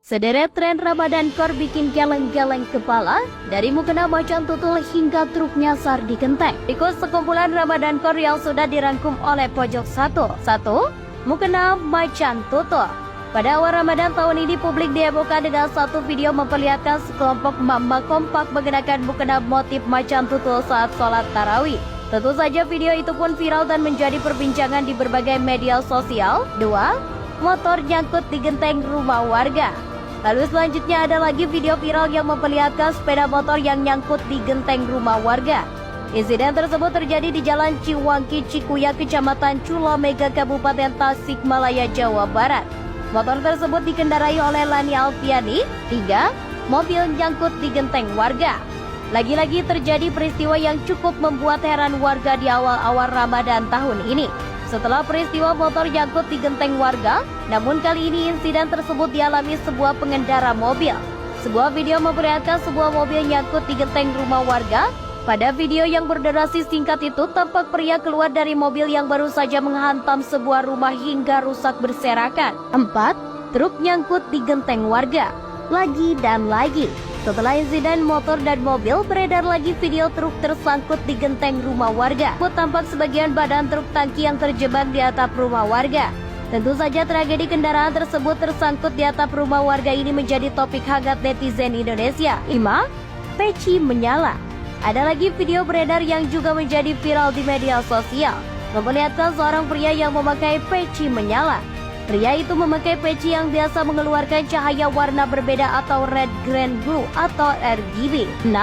Sederet tren Ramadan Core bikin geleng-geleng kepala, dari mukena macan tutul hingga truk nyasar di genteng. Ikut sekumpulan Ramadan Core yang sudah dirangkum oleh Pojok Satu. Mukena macan tutul. Pada awal Ramadan tahun ini, publik dihebohkan dengan satu video memperlihatkan sekelompok mama kompak mengenakan mukena motif macan tutul saat sholat tarawih. Tentu saja video itu pun viral dan menjadi perbincangan di berbagai media sosial. 2. Motor nyangkut di genteng rumah warga. Lalu selanjutnya ada lagi video viral yang memperlihatkan sepeda motor yang nyangkut di genteng rumah warga. Insiden tersebut terjadi di Jalan Ciwangki Cikuya, Kecamatan Culamega, Kabupaten Tasikmalaya, Jawa Barat. Motor tersebut dikendarai oleh Lani Alfiani. 3. Mobil nyangkut di genteng warga. Lagi-lagi terjadi peristiwa yang cukup membuat heran warga di awal-awal Ramadan tahun ini. Setelah peristiwa motor nyangkut di genteng warga, namun kali ini insiden tersebut dialami sebuah pengendara mobil. Sebuah video memperlihatkan sebuah mobil nyangkut di genteng rumah warga. Pada video yang berdurasi singkat itu, tampak pria keluar dari mobil yang baru saja menghantam sebuah rumah hingga rusak berserakan. 4. Truk nyangkut di genteng warga. Lagi dan lagi. Setelah insiden motor dan mobil, beredar lagi video truk tersangkut di genteng rumah warga. Tampak sebagian badan truk tangki yang terjebak di atap rumah warga. Tentu saja tragedi kendaraan tersebut tersangkut di atap rumah warga ini menjadi topik hangat netizen Indonesia. 5. Peci menyala. Ada lagi video beredar yang juga menjadi viral di media sosial, memperlihatkan seorang pria yang memakai peci menyala. Pria itu memakai peci yang biasa mengeluarkan cahaya warna berbeda atau red, green, blue atau RGB. 6.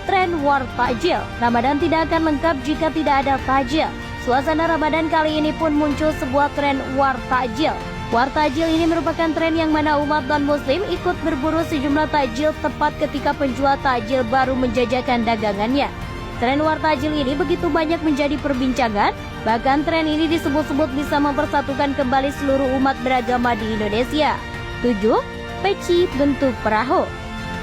Tren war takjil. Ramadan tidak akan lengkap jika tidak ada takjil. Suasana Ramadan kali ini pun muncul sebuah tren war takjil. War takjil ini merupakan tren yang mana umat non-muslim ikut berburu sejumlah takjil tepat ketika penjual takjil baru menjajakan dagangannya. Tren war takjil ini begitu banyak menjadi perbincangan, bahkan tren ini disebut-sebut bisa mempersatukan kembali seluruh umat beragama di Indonesia. 7. Peci bentuk perahu.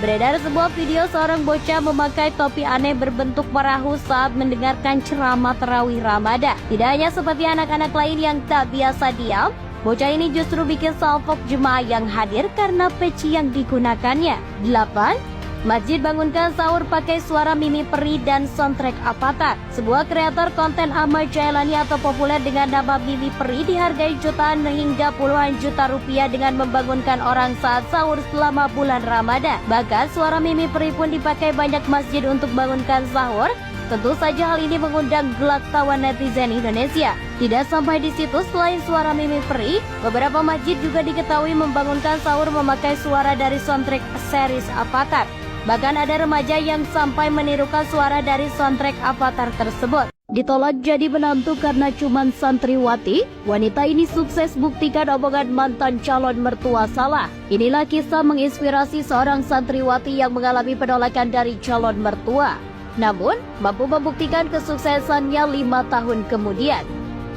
Beredar sebuah video seorang bocah memakai topi aneh berbentuk perahu saat mendengarkan ceramah tarawih Ramadan. Tidak hanya seperti anak-anak lain yang tak biasa diam, bocah ini justru bikin salfok jemaah yang hadir karena peci yang digunakannya. 8. Masjid bangunkan sahur pakai suara Mimi Peri dan soundtrack Avatar. Sebuah kreator konten Ahmad Jailani atau populer dengan nama Mimi Peri dihargai jutaan hingga puluhan juta rupiah dengan membangunkan orang saat sahur selama bulan Ramadan. Bahkan suara Mimi Peri pun dipakai banyak masjid untuk bangunkan sahur. Tentu saja hal ini mengundang gelak tawa netizen Indonesia. Tidak sampai di situ, selain suara Mimi Peri, beberapa masjid juga diketahui membangunkan sahur memakai suara dari soundtrack series Avatar. Bahkan ada remaja yang sampai menirukan suara dari soundtrack Avatar tersebut. Ditolak jadi menantu karena cuman santriwati, wanita ini sukses buktikan omongan mantan calon mertua salah. Inilah kisah menginspirasi seorang santriwati yang mengalami penolakan dari calon mertua, namun mampu membuktikan kesuksesannya 5 tahun kemudian.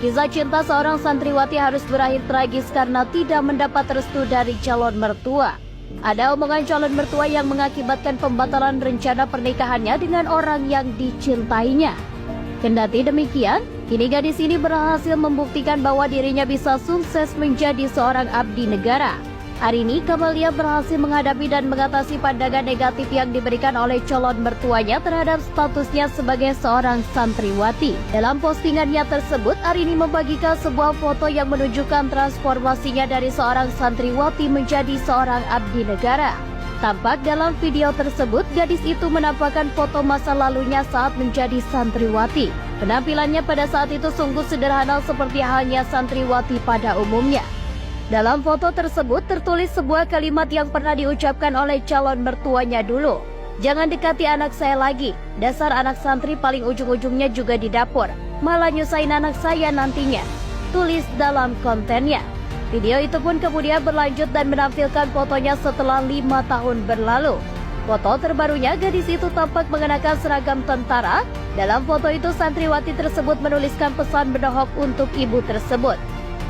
Kisah cinta seorang santriwati harus berakhir tragis karena tidak mendapat restu dari calon mertua. Ada omongan calon mertua yang mengakibatkan pembatalan rencana pernikahannya dengan orang yang dicintainya. Kendati demikian, kini gadis ini berhasil membuktikan bahwa dirinya bisa sukses menjadi seorang abdi negara. Hari ini Kamalia berhasil menghadapi dan mengatasi pandangan negatif yang diberikan oleh calon mertuanya terhadap statusnya sebagai seorang santriwati. Dalam postingannya tersebut, Arini membagikan sebuah foto yang menunjukkan transformasinya dari seorang santriwati menjadi seorang abdi negara. Tampak dalam video tersebut, gadis itu menampakkan foto masa lalunya saat menjadi santriwati. Penampilannya pada saat itu sungguh sederhana seperti halnya santriwati pada umumnya. Dalam foto tersebut tertulis sebuah kalimat yang pernah diucapkan oleh calon mertuanya dulu. Jangan dekati anak saya lagi, dasar anak santri paling ujung-ujungnya juga di dapur, malah nyusahin anak saya nantinya, tulis dalam kontennya. Video itu pun kemudian berlanjut dan menampilkan fotonya setelah 5 tahun berlalu. Foto terbarunya, gadis itu tampak mengenakan seragam tentara. Dalam foto itu santriwati tersebut menuliskan pesan berdohok untuk ibu tersebut.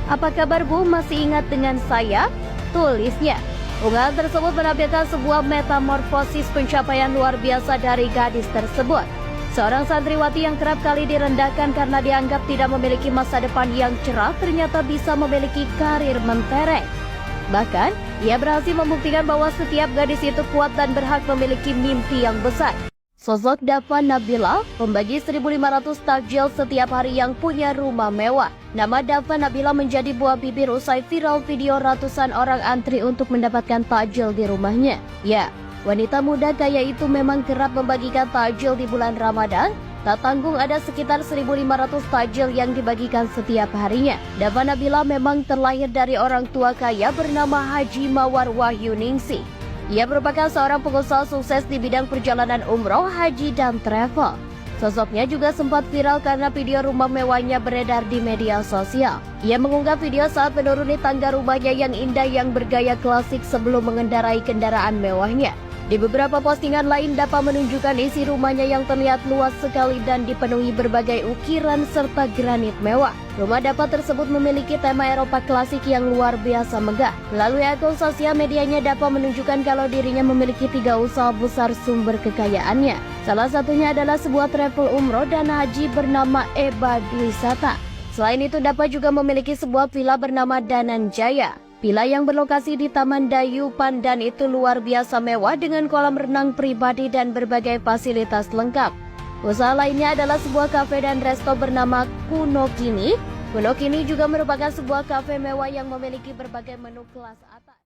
Apa kabar Bu, masih ingat dengan saya? Tulisnya. Unggahan tersebut menampilkan sebuah metamorfosis pencapaian luar biasa dari gadis tersebut. Seorang santriwati yang kerap kali direndahkan karena dianggap tidak memiliki masa depan yang cerah ternyata bisa memiliki karir mentereng. Bahkan, ia berhasil membuktikan bahwa setiap gadis itu kuat dan berhak memiliki mimpi yang besar. Sosok Dava Nabila membagi 1.500 takjil setiap hari yang punya rumah mewah. Nama Dava Nabila menjadi buah bibir usai viral video ratusan orang antri untuk mendapatkan takjil di rumahnya. Ya, wanita muda kaya itu memang kerap membagikan takjil di bulan Ramadan. Tak tanggung ada sekitar 1.500 takjil yang dibagikan setiap harinya. Dava Nabila memang terlahir dari orang tua kaya bernama Haji Mawar Wahyu Ningsih. Ia merupakan seorang pengusaha sukses di bidang perjalanan umroh, haji, dan travel. Sosoknya juga sempat viral karena video rumah mewahnya beredar di media sosial. Ia mengunggah video saat menuruni tangga rumahnya yang indah yang bergaya klasik sebelum mengendarai kendaraan mewahnya. Di beberapa postingan lain, Dava menunjukkan isi rumahnya yang terlihat luas sekali dan dipenuhi berbagai ukiran serta granit mewah. Rumah Dava tersebut memiliki tema Eropa klasik yang luar biasa megah. Melalui akun sosial medianya, Dava menunjukkan kalau dirinya memiliki 3 usaha besar sumber kekayaannya. Salah satunya adalah sebuah travel umroh dan haji bernama Ebad Wisata. Selain itu, Dava juga memiliki sebuah villa bernama Danan Jaya. Villa yang berlokasi di Taman Dayu Pandan itu luar biasa mewah dengan kolam renang pribadi dan berbagai fasilitas lengkap. Usaha lainnya adalah sebuah kafe dan resto bernama Kuno Kini. Kuno Kini juga merupakan sebuah kafe mewah yang memiliki berbagai menu kelas atas.